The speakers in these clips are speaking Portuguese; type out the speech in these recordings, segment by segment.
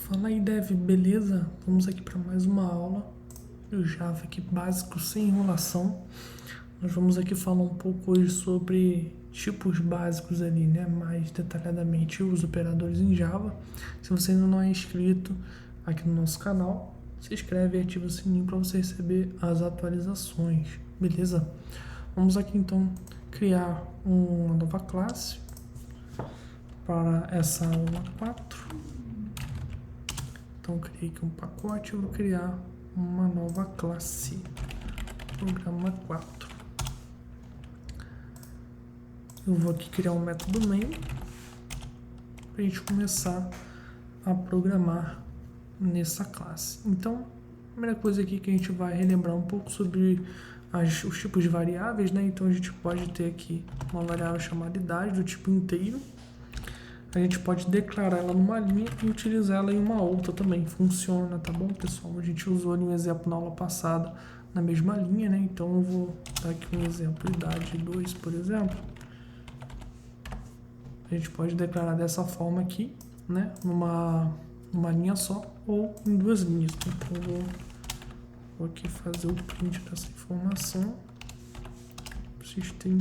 Fala aí, Dev, beleza? Vamos aqui para mais uma aula do Java aqui básico, sem enrolação. Nós vamos aqui falar um pouco hoje sobre tipos básicos ali, né? Mais detalhadamente os operadores em Java. Se você ainda não é inscrito aqui no nosso canal, se inscreve e ativa o sininho para você receber as atualizações, beleza? Vamos aqui então criar uma nova classe para essa aula 4. Então, criei aqui um pacote e vou criar uma nova classe, programa 4. Eu vou aqui criar um método main para a gente começar a programar nessa classe. Então, a primeira coisa aqui que a gente vai relembrar um pouco sobre os tipos de variáveis, né? Então, a gente pode ter aqui uma variável chamada idade do tipo inteiro. A gente pode declarar ela numa linha e utilizar ela em uma outra também. Funciona, tá bom, pessoal? A gente usou ali um exemplo na aula passada na mesma linha, né? Então eu vou dar aqui um exemplo, idade 2, por exemplo. A gente pode declarar dessa forma aqui, né? Numa linha só ou em duas linhas. Então eu vou aqui fazer o print dessa informação. System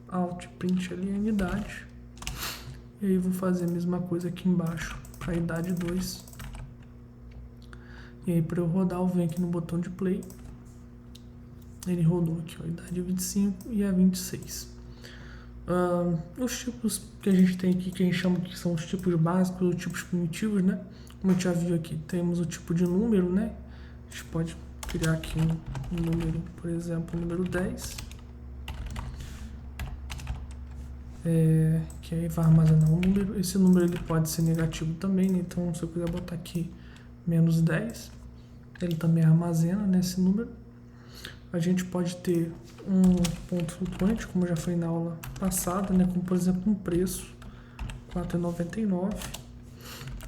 out print ali a idade. E aí vou fazer a mesma coisa aqui embaixo para a idade 2. E aí para eu rodar eu venho aqui no botão de play. Ele rodou aqui, ó, a idade 25 e a 26. Os tipos que a gente tem aqui, que a gente chama que são os tipos básicos ou tipos primitivos, né? Como a gente já viu aqui, temos o tipo de número, né? A gente pode criar aqui um número, por exemplo, o número 10. Que aí vai armazenar um número. Esse número ele pode ser negativo também, né? Então se eu quiser botar aqui menos 10, ele também armazena nesse número. A gente pode ter um ponto flutuante, como já foi na aula passada, né? Como por exemplo um preço, R$4,99.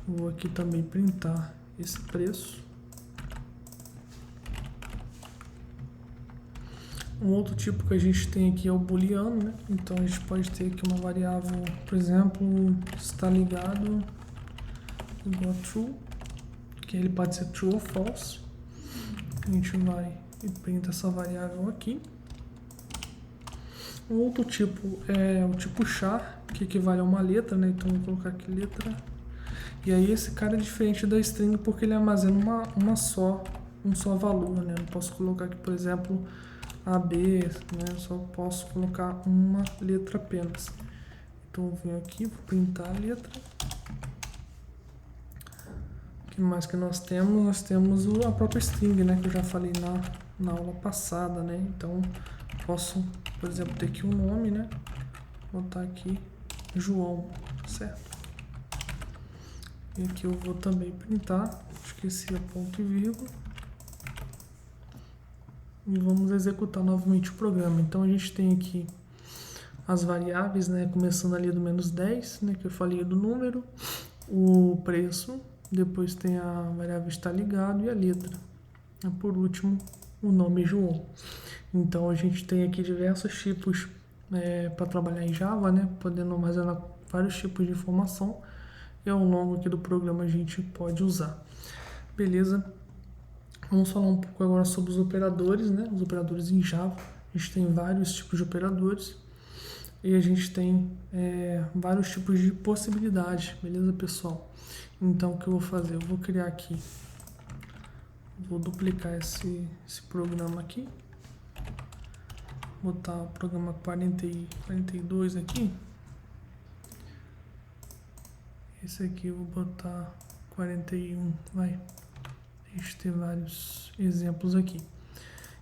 Vou aqui também printar esse preço. Um outro tipo que a gente tem aqui é o booleano, né? Então a gente pode ter aqui uma variável, por exemplo, está ligado igual a true, que ele pode ser true ou false. A gente vai e printa essa variável aqui. Um outro tipo é o tipo char, que equivale a uma letra, né? Então vou colocar aqui letra. E aí esse cara é diferente da string porque ele armazena um só valor, né? Eu posso colocar aqui, por exemplo, AB, né? Só posso colocar uma letra apenas. Então eu venho aqui, vou printar a letra. O que mais que nós temos? Nós temos a própria string, né? Que eu já falei na aula passada, né? Então posso, por exemplo, ter aqui um nome, né? Botar aqui João, certo? E aqui eu vou também printar, esqueci a ponto e vírgula. E vamos executar novamente o programa. Então a gente tem aqui as variáveis, né? Começando ali do menos 10, né? Que eu falei do número, o preço, depois tem a variável está ligado e a letra. E por último, o nome João. Então a gente tem aqui diversos tipos para trabalhar em Java, né? Podendo armazenar vários tipos de informação. E ao longo aqui do programa a gente pode usar. Beleza? Vamos falar um pouco agora sobre os operadores, né? Os operadores em Java. A gente tem vários tipos de operadores e a gente tem vários tipos de possibilidades, beleza, pessoal? Então, o que eu vou fazer? Eu vou criar aqui, vou duplicar esse programa aqui, botar o programa 42 aqui. Esse aqui eu vou botar 41, vai. A gente tem vários exemplos aqui.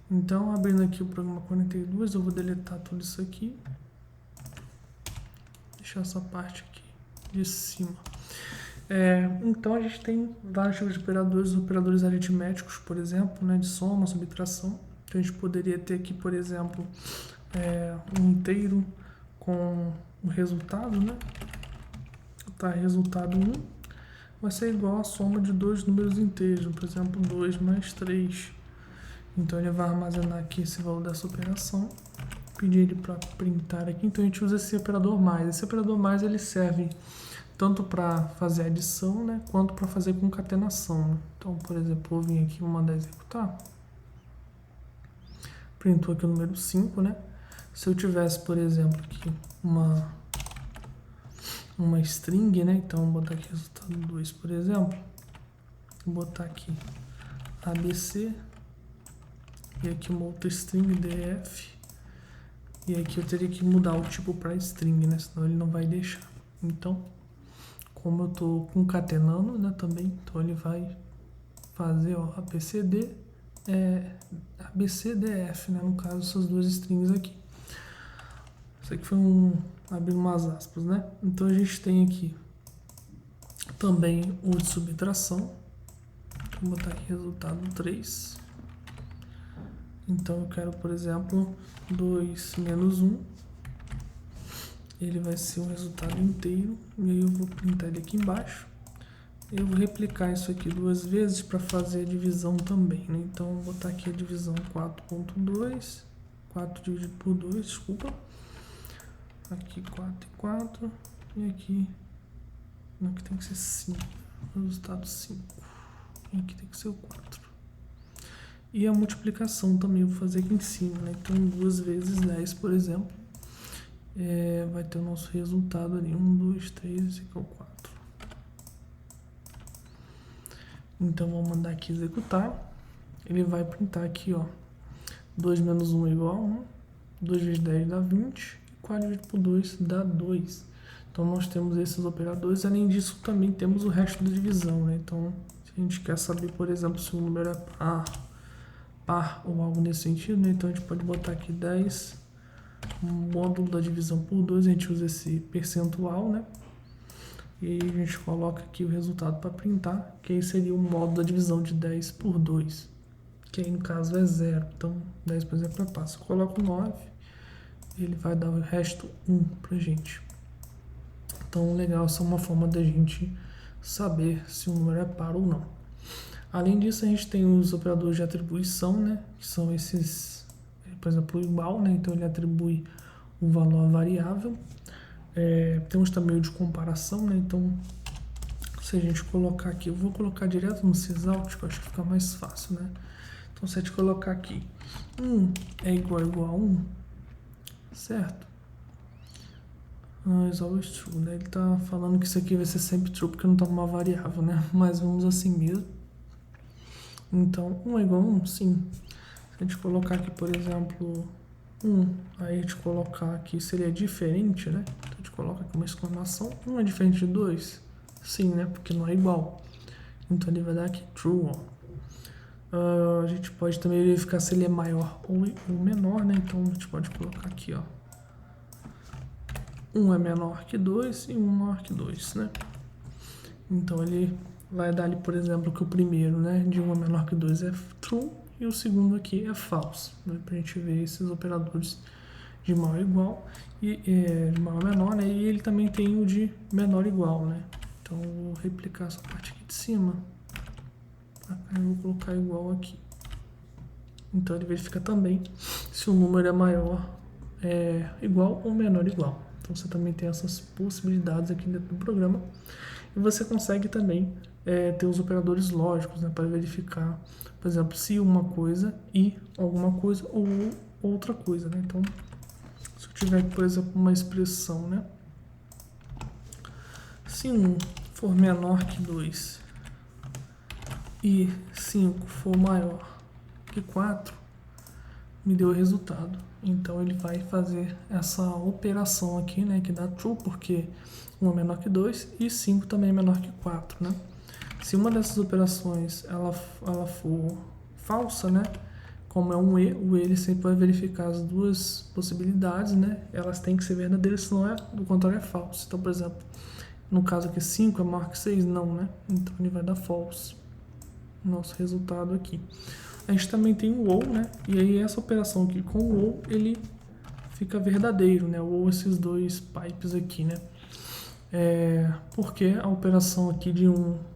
Então, abrindo aqui o programa 42, eu vou deletar tudo isso aqui. Deixar essa parte aqui de cima. Então, a gente tem vários tipos de operadores, operadores aritméticos, por exemplo, né, de soma, subtração. Então, a gente poderia ter aqui, por exemplo, um inteiro com o resultado, né? Tá, resultado 1. Vai ser igual a soma de dois números inteiros, por exemplo, 2 mais 3. Então ele vai armazenar aqui esse valor dessa operação, pedir ele para printar aqui. Então a gente usa esse operador mais. Esse operador mais ele serve tanto para fazer adição, né, quanto para fazer concatenação, né? Então, por exemplo, eu vim aqui, vou mandar executar. Printou aqui o número 5, né? Se eu tivesse, por exemplo, aqui uma string, né? Então, vou botar aqui resultado 2, por exemplo. Vou botar aqui ABC e aqui uma outra string df. E aqui eu teria que mudar o tipo para string, né? Senão ele não vai deixar. Então, como eu estou concatenando, né, também, então ele vai fazer, ó, ABCDF, né, no caso, essas duas strings aqui. Isso aqui foi abrindo umas aspas, né? Então a gente tem aqui também o de subtração. Vou botar aqui resultado 3. Então eu quero, por exemplo, 2 menos 1. Ele vai ser um resultado inteiro. E aí eu vou printar ele aqui embaixo. Eu vou replicar isso aqui 2 vezes para fazer a divisão também, né? Então eu vou botar aqui a divisão 4.2. 4 dividido por 2, desculpa. Aqui 4 e 4. E aqui tem que ser 5. Resultado 5. E aqui tem que ser o 4. E a multiplicação também eu vou fazer aqui em cima, né? Então 2 vezes 10, por exemplo, vai ter o nosso resultado ali. 1, 2, 3, esse aqui é o 4. Então vou mandar aqui executar. Ele vai printar aqui, ó. 2 menos 1 é igual a 1. 2 vezes 10 dá 20. E 4 dividido por 2 dá 2. Então nós temos esses operadores. Além disso, também temos o resto da divisão, né? Então, se a gente quer saber, por exemplo, se o número é par ou algo nesse sentido, né? Então a gente pode botar aqui 10 módulo da divisão por 2, a gente usa esse percentual, né? E aí a gente coloca aqui o resultado para printar, que aí seria o módulo da divisão de 10 por 2, que aí no caso é 0. Então 10 por exemplo é passo. Eu coloco 9, ele vai dar o resto 1 pra gente. Então legal, essa é uma forma da gente saber se o número é par ou não. Além disso, a gente tem os operadores de atribuição, né? Que são esses, por exemplo, o igual, né? Então ele atribui o valor à variável. Temos também o de comparação, né? Então, se a gente colocar aqui, eu vou colocar direto no sysout, que eu acho que fica mais fácil, né? Então, se a gente colocar aqui 1 é igual a 1, certo? Is always true, né? Ele tá falando que isso aqui vai ser sempre true porque não tá numa variável, né? Mas vamos assim mesmo. Então, 1 é igual a 1? Sim. Se a gente colocar aqui, por exemplo, 1, aí a gente colocar aqui, seria diferente, né? Então a gente coloca aqui uma exclamação. 1 é diferente de 2? Sim, né? Porque não é igual. Então ele vai dar aqui true, ó. A gente pode também verificar se ele é maior ou menor, né? Então a gente pode colocar aqui, ó. 1 é menor que 2 e 1 maior que 2, né? Então ele vai dar ali, por exemplo, que o primeiro, né, de 1 é menor que 2 é true e o segundo aqui é false, né, pra gente ver esses operadores de maior ou igual e de maior ou menor, né, e ele também tem o de menor ou igual, né. Então eu vou replicar essa parte aqui de cima, eu vou colocar igual aqui. Então ele verifica também se o número é maior, igual ou menor ou igual. Então você também tem essas possibilidades aqui dentro do programa. E você consegue também ter os operadores lógicos, né, para verificar, por exemplo, se uma coisa e alguma coisa ou outra coisa, né? Então, se eu tiver, por exemplo, uma expressão, né? Se 1 for menor que 2 e 5 for maior que 4, me deu o resultado. Então ele vai fazer essa operação aqui, né, que dá true, porque 1 é menor que 2 e 5 também é menor que 4, né? Se uma dessas operações ela for falsa, né, como é um e, o ele sempre vai verificar as duas possibilidades, né? Elas têm que ser verdadeiras, senão do contrário é falso. Então, por exemplo, no caso aqui 5 é maior que 6, não, né? Então ele vai dar false. Nosso resultado aqui. A gente também tem o ou, né? E aí essa operação aqui com o ou, ele fica verdadeiro, né? Ou esses dois pipes aqui, né? Porque a operação aqui de 1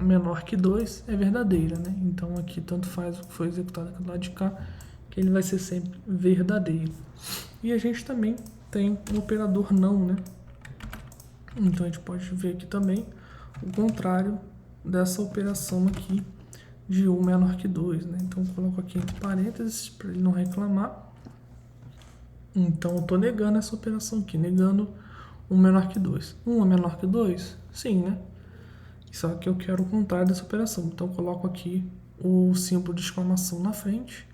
menor que 2 é verdadeira, né? Então aqui tanto faz o que foi executado aqui do lado de cá, que ele vai ser sempre verdadeiro. E a gente também tem o operador não, né? Então a gente pode ver aqui também o contrário dessa operação aqui de 1 menor que 2, né? Então eu coloco aqui entre parênteses para ele não reclamar. Então eu estou negando essa operação aqui, negando 1 menor que 2. 1 é menor que 2? Sim, né? Só que eu quero o contrário dessa operação. Então eu coloco aqui o símbolo de exclamação na frente.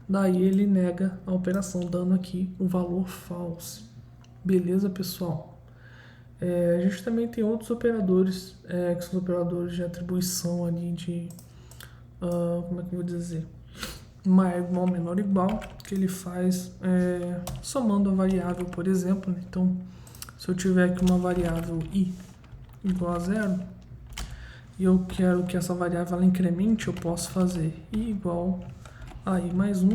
Daí ele nega a operação, dando aqui o valor false. Beleza, pessoal? A gente também tem outros operadores, que são os operadores de atribuição ali de... como é que eu vou dizer? Maior igual, menor igual, que ele faz somando a variável, por exemplo. Né? Então, se eu tiver aqui uma variável i igual a 0, e eu quero que essa variável ela incremente, eu posso fazer i igual a i mais 1.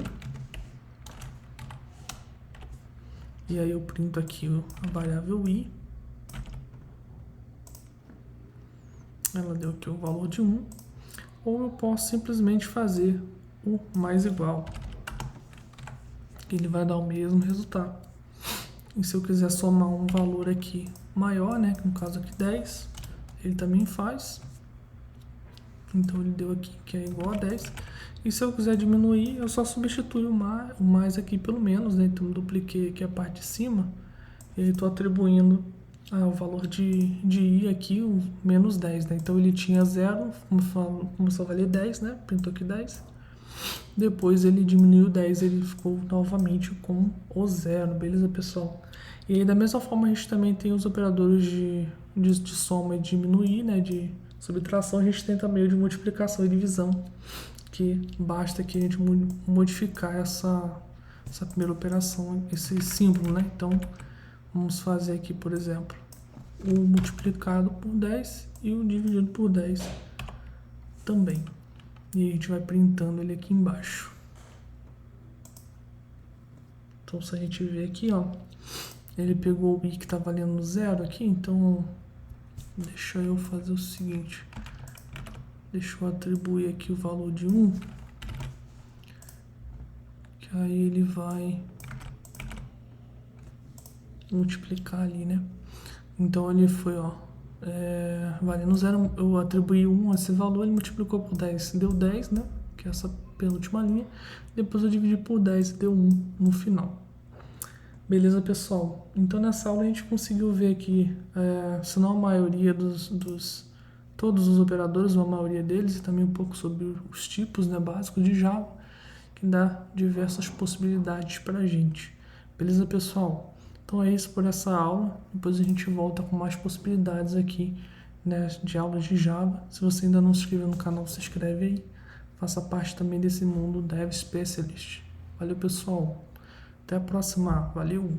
E aí eu printo aqui a variável i. Ela deu aqui o valor de 1. Ou eu posso simplesmente fazer o mais igual, que ele vai dar o mesmo resultado. E se eu quiser somar um valor aqui maior, né, no caso aqui 10, ele também faz. Então ele deu aqui que é igual a 10. E se eu quiser diminuir, eu só substituo o mais aqui pelo menos, né? Então eu dupliquei aqui a parte de cima e estou atribuindo o valor de i aqui, o menos 10, né? Então ele tinha 0, começou a valer 10, né? Printou aqui 10. Depois ele diminuiu 10, ele ficou novamente com o 0, beleza, pessoal? E aí da mesma forma a gente também tem os operadores de soma e diminuir, né? De subtração, a gente tem também o de multiplicação e divisão, que basta que a gente modificar essa primeira operação, esse símbolo, né? Então, vamos fazer aqui, por exemplo, o multiplicado por 10 e o dividido por 10 também. E a gente vai printando ele aqui embaixo. Então, se a gente ver aqui, ó, ele pegou o i que está valendo 0 aqui, então deixa eu fazer o seguinte. Deixa eu atribuir aqui o valor de 1. Que aí ele vai multiplicar ali, né? Então ele foi, ó, valendo 0, eu atribuí 1 a esse valor, ele multiplicou por 10, deu 10, né? Que é essa penúltima linha. Depois eu dividi por 10 e deu 1 no final. Beleza, pessoal? Então nessa aula a gente conseguiu ver aqui, se não a maioria todos os operadores, ou a maioria deles, e também um pouco sobre os tipos, né, básicos de Java, que dá diversas possibilidades para a gente. Beleza, pessoal? Então é isso por essa aula. Depois a gente volta com mais possibilidades aqui, né, de aulas de Java. Se você ainda não se inscreveu no canal, se inscreve aí. Faça parte também desse mundo Dev Specialist. Valeu, pessoal. Até a próxima. Valeu!